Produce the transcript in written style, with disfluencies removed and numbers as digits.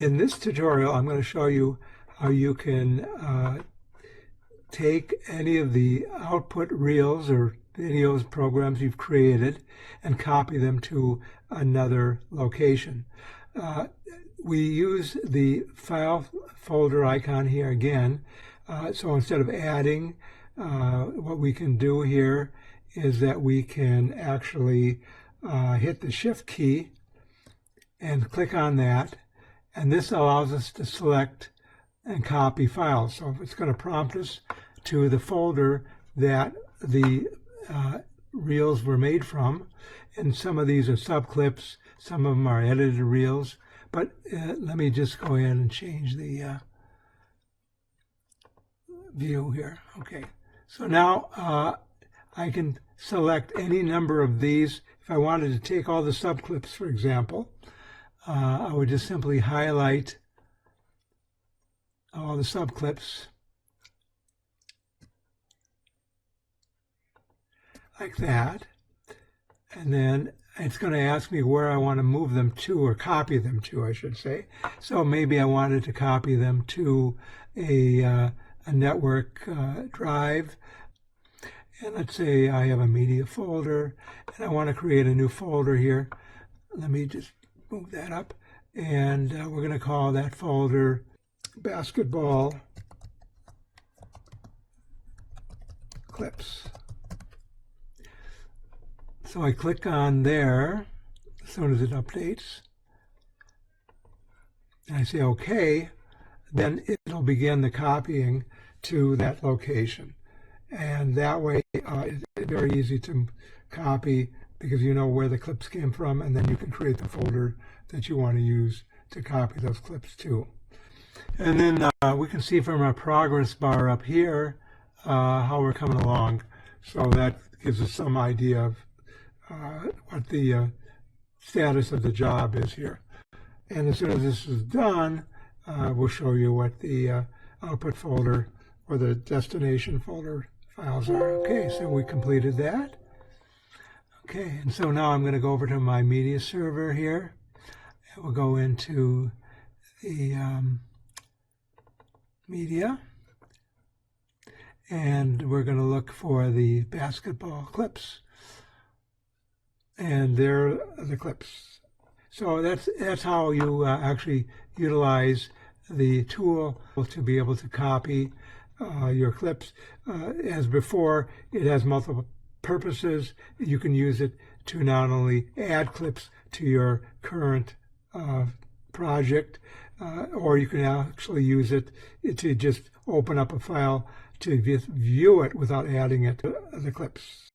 In this tutorial, I'm going to show you how you can take any of the output reels or videos programs you've created and copy them to another location. We use the file folder icon here again. So instead of adding, what we can do here is that we can actually hit the Shift key and click on that. And this allows us to select and copy files. So it's going to prompt us to the folder that the reels were made from. And some of these are subclips, some of them are edited reels. But let me just go in and change the view here. Okay, so now I can select any number of these. If I wanted to take all the subclips, for example, I would just simply highlight all the subclips like that, and then it's going to ask me where I want to move them to, or copy them to, I should say. So maybe I wanted to copy them to a network drive, and let's say I have a media folder and I want to create a new folder here. Let me just move that up, and we're going to call that folder basketball clips. So I click on there as soon as it updates, and I say OK, then it'll begin the copying to that location. And that way it's very easy to copy, because you know where the clips came from, and then you can create the folder that you want to use to copy those clips to. And then we can see from our progress bar up here how we're coming along. So that gives us some idea of what the status of the job is here. And as soon as this is done, we'll show you what the output folder or the destination folder files are. Okay, so we completed that. Okay, and so now I'm going to go over to my media server here. And we'll go into the media, and we're going to look for the basketball clips. And there are the clips. So that's how you actually utilize the tool to be able to copy your clips. As before, it has multiple purposes. You can use it to not only add clips to your current project, or you can actually use it to just open up a file to view it without adding it to the clips.